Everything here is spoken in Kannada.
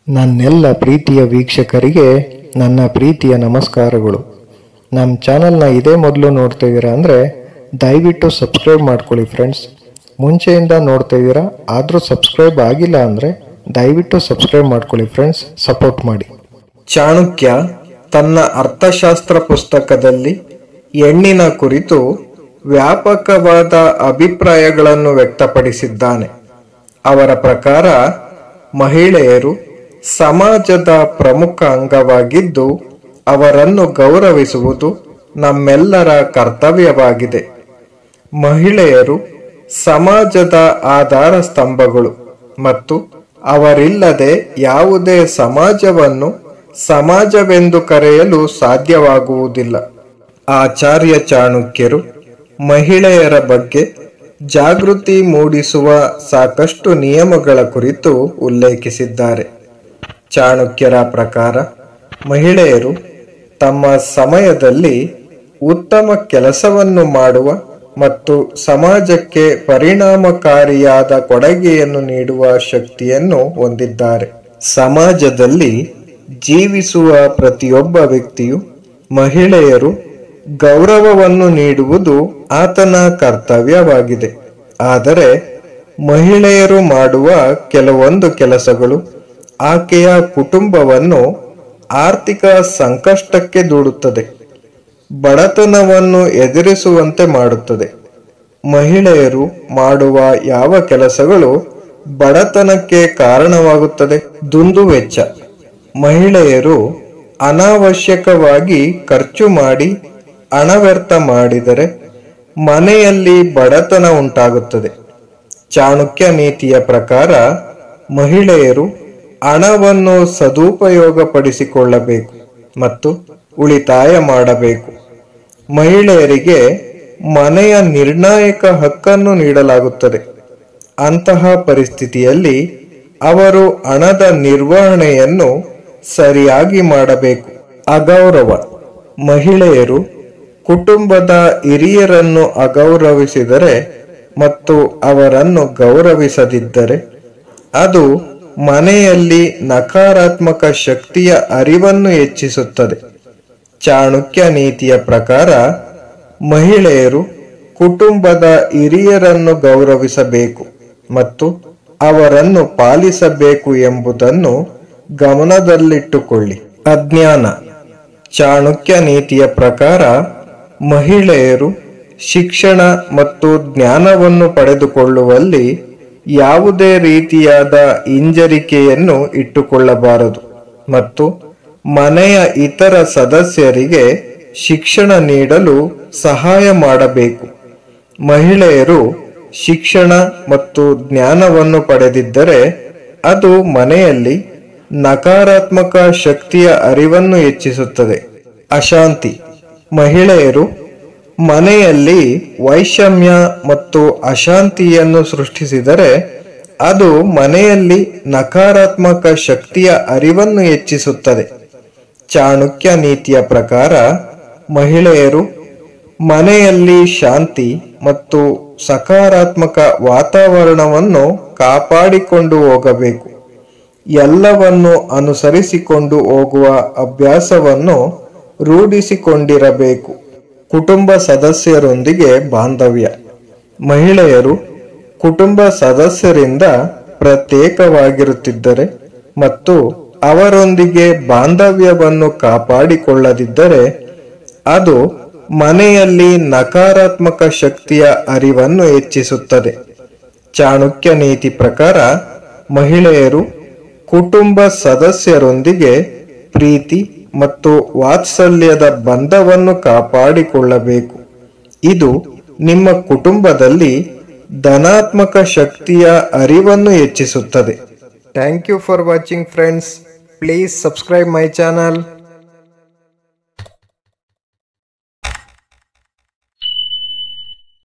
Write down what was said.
ನನ್ನೆಲ್ಲ ಪ್ರೀತಿಯ ವೀಕ್ಷಕರಿಗೆ ನನ್ನ ಪ್ರೀತಿಯ ನಮಸ್ಕಾರಗಳು. ನಮ್ಮ ಚಾನಲ್ನ ಇದೇ ಮೊದಲು ನೋಡ್ತಿದ್ದೀರಾ ಅಂದರೆ ದಯವಿಟ್ಟು ಸಬ್ಸ್ಕ್ರೈಬ್ ಮಾಡ್ಕೊಳ್ಳಿ ಫ್ರೆಂಡ್ಸ್. ಮುಂಚೆಯಿಂದ ನೋಡ್ತಿದ್ದೀರಾ ಆದರೂ ಸಬ್ಸ್ಕ್ರೈಬ್ ಆಗಿಲ್ಲ ಅಂದರೆ ದಯವಿಟ್ಟು ಸಬ್ಸ್ಕ್ರೈಬ್ ಮಾಡ್ಕೊಳ್ಳಿ ಫ್ರೆಂಡ್ಸ್, ಸಪೋರ್ಟ್ ಮಾಡಿ. ಚಾಣಕ್ಯ ತನ್ನ ಅರ್ಥಶಾಸ್ತ್ರ ಪುಸ್ತಕದಲ್ಲಿ ಹೆಣ್ಣಿನ ಕುರಿತು ವ್ಯಾಪಕವಾದ ಅಭಿಪ್ರಾಯಗಳನ್ನು ವ್ಯಕ್ತಪಡಿಸಿದ್ದಾನೆ. ಅವರ ಪ್ರಕಾರ ಮಹಿಳೆಯರು ಸಮಾಜದ ಪ್ರಮುಖ ಅಂಗವಾಗಿದ್ದು ಅವರನ್ನು ಗೌರವಿಸುವುದು ನಮ್ಮೆಲ್ಲರ ಕರ್ತವ್ಯವಾಗಿದೆ. ಮಹಿಳೆಯರು ಸಮಾಜದ ಆಧಾರ ಸ್ತಂಭಗಳು ಮತ್ತು ಅವರಿಲ್ಲದೆ ಯಾವುದೇ ಸಮಾಜವನ್ನು ಸಮಾಜವೆಂದು ಕರೆಯಲು ಸಾಧ್ಯವಾಗುವುದಿಲ್ಲ. ಆಚಾರ್ಯ ಚಾಣಕ್ಯರು ಮಹಿಳೆಯರ ಬಗ್ಗೆ ಜಾಗೃತಿ ಮೂಡಿಸುವ ಸಾಕಷ್ಟು ನಿಯಮಗಳ ಕುರಿತು ಉಲ್ಲೇಖಿಸಿದ್ದಾರೆ. ಚಾಣಕ್ಯರ ಪ್ರಕಾರ ಮಹಿಳೆಯರು ತಮ್ಮ ಸಮಯದಲ್ಲಿ ಉತ್ತಮ ಕೆಲಸವನ್ನು ಮಾಡುವ ಮತ್ತು ಸಮಾಜಕ್ಕೆ ಪರಿಣಾಮಕಾರಿಯಾದ ಕೊಡುಗೆಯನ್ನು ನೀಡುವ ಶಕ್ತಿಯನ್ನು ಹೊಂದಿದ್ದಾರೆ. ಸಮಾಜದಲ್ಲಿ ಜೀವಿಸುವ ಪ್ರತಿಯೊಬ್ಬ ವ್ಯಕ್ತಿಯು ಮಹಿಳೆಯರು ಗೌರವವನ್ನು ನೀಡುವುದು ಆತನ ಕರ್ತವ್ಯವಾಗಿದೆ. ಆದರೆ ಮಹಿಳೆಯರು ಮಾಡುವ ಕೆಲವೊಂದು ಕೆಲಸಗಳು ಆಕೆಯ ಕುಟುಂಬವನ್ನು ಆರ್ಥಿಕ ಸಂಕಷ್ಟಕ್ಕೆ ದೂಡುತ್ತದೆ, ಬಡತನವನ್ನು ಎದುರಿಸುವಂತೆ ಮಾಡುತ್ತದೆ. ಮಹಿಳೆಯರು ಮಾಡುವ ಯಾವ ಕೆಲಸಗಳು ಬಡತನಕ್ಕೆ ಕಾರಣವಾಗುತ್ತದೆ? ದುಂದುವೆಚ್ಚ. ಮಹಿಳೆಯರು ಅನಾವಶ್ಯಕವಾಗಿ ಖರ್ಚು ಮಾಡಿ ಹಣ ವ್ಯರ್ಥ ಮಾಡಿದರೆ ಮನೆಯಲ್ಲಿ ಬಡತನ ಉಂಟಾಗುತ್ತದೆ. ಚಾಣಕ್ಯ ನೀತಿಯ ಪ್ರಕಾರ ಮಹಿಳೆಯರು ಹಣವನ್ನು ಸದುಪಯೋಗಪಡಿಸಿಕೊಳ್ಳಬೇಕು ಮತ್ತು ಉಳಿತಾಯ ಮಾಡಬೇಕು. ಮಹಿಳೆಯರಿಗೆ ಮನೆಯ ನಿರ್ಣಾಯಕ ಹಕ್ಕನ್ನು ನೀಡಲಾಗುತ್ತದೆ. ಅಂತಹ ಪರಿಸ್ಥಿತಿಯಲ್ಲಿ ಅವರು ಹಣದ ನಿರ್ವಹಣೆಯನ್ನು ಸರಿಯಾಗಿ ಮಾಡಬೇಕು. ಅಗೌರವ. ಮಹಿಳೆಯರು ಕುಟುಂಬದ ಹಿರಿಯರನ್ನು ಅಗೌರವಿಸಿದರೆ ಮತ್ತು ಅವರನ್ನು ಗೌರವಿಸದಿದ್ದರೆ ಅದು ಮನೆಯಲ್ಲಿ ನಕಾರಾತ್ಮಕ ಶಕ್ತಿಯ ಅರಿವನ್ನು ಹೆಚ್ಚಿಸುತ್ತದೆ. ಚಾಣಕ್ಯ ನೀತಿಯ ಪ್ರಕಾರ ಮಹಿಳೆಯರು ಕುಟುಂಬದ ಹಿರಿಯರನ್ನು ಗೌರವಿಸಬೇಕು ಮತ್ತು ಅವರನ್ನು ಪಾಲಿಸಬೇಕು ಎಂಬುದನ್ನು ಗಮನದಲ್ಲಿಟ್ಟುಕೊಳ್ಳಿ. ಅಜ್ಞಾನ. ಚಾಣಕ್ಯ ನೀತಿಯ ಪ್ರಕಾರ ಮಹಿಳೆಯರು ಶಿಕ್ಷಣ ಮತ್ತು ಜ್ಞಾನವನ್ನು ಪಡೆದುಕೊಳ್ಳುವಲ್ಲಿ ಯಾವುದೇ ರೀತಿಯಾದ ಹಿಂಜರಿಕೆಯನ್ನು ಇಟ್ಟುಕೊಳ್ಳಬಾರದು ಮತ್ತು ಮನೆಯ ಇತರ ಸದಸ್ಯರಿಗೆ ಶಿಕ್ಷಣ ನೀಡಲು ಸಹಾಯ ಮಾಡಬೇಕು. ಮಹಿಳೆಯರು ಶಿಕ್ಷಣ ಮತ್ತು ಜ್ಞಾನವನ್ನು ಪಡೆದಿದ್ದರೆ ಅದು ಮನೆಯಲ್ಲಿ ನಕಾರಾತ್ಮಕ ಶಕ್ತಿಯ ಅರಿವನ್ನು ಹೆಚ್ಚಿಸುತ್ತದೆ. ಅಶಾಂತಿ. ಮಹಿಳೆಯರು ಮನೆಯಲ್ಲಿ ವೈಷಮ್ಯ ಮತ್ತು ಅಶಾಂತಿಯನ್ನು ಸೃಷ್ಟಿಸಿದರೆ ಅದು ಮನೆಯಲ್ಲಿ ನಕಾರಾತ್ಮಕ ಶಕ್ತಿಯ ಅರಿವನ್ನು ಹೆಚ್ಚಿಸುತ್ತದೆ. ಚಾಣಕ್ಯ ನೀತಿಯ ಪ್ರಕಾರ ಮಹಿಳೆಯರು ಮನೆಯಲ್ಲಿ ಶಾಂತಿ ಮತ್ತು ಸಕಾರಾತ್ಮಕ ವಾತಾವರಣವನ್ನು ಕಾಪಾಡಿಕೊಂಡು ಹೋಗಬೇಕು. ಎಲ್ಲವನ್ನು ಅನುಸರಿಸಿಕೊಂಡು ಹೋಗುವ ಅಭ್ಯಾಸವನ್ನು ರೂಢಿಸಿಕೊಂಡಿರಬೇಕು. ಕುಟುಂಬ ಸದಸ್ಯರೊಂದಿಗೆ ಬಾಂಧವ್ಯ. ಮಹಿಳೆಯರು ಕುಟುಂಬ ಸದಸ್ಯರಿಂದ ಪ್ರತ್ಯೇಕವಾಗಿರುತ್ತಿದ್ದರೆ ಮತ್ತು ಅವರೊಂದಿಗೆ ಬಾಂಧವ್ಯವನ್ನು ಕಾಪಾಡಿಕೊಳ್ಳದಿದ್ದರೆ ಅದು ಮನೆಯಲ್ಲಿ ನಕಾರಾತ್ಮಕ ಶಕ್ತಿಯ ಅರಿವನ್ನು ಹೆಚ್ಚಿಸುತ್ತದೆ. ಚಾಣಕ್ಯ ನೀತಿ ಪ್ರಕಾರ ಮಹಿಳೆಯರು ಕುಟುಂಬ ಸದಸ್ಯರೊಂದಿಗೆ ಪ್ರೀತಿ ಮತ್ತು ವಾತ್ಸಲ್ಯದ ಬಂಧವನ್ನು ಕಾಪಾಡಿಕೊಳ್ಳಬೇಕು. ಇದು ನಿಮ್ಮ ಕುಟುಂಬದಲ್ಲಿ ಧನಾತ್ಮಕ ಶಕ್ತಿಯ ಅರಿವನ್ನು ಹೆಚ್ಚಿಸುತ್ತದೆ. Thank you for watching friends. Please subscribe my channel.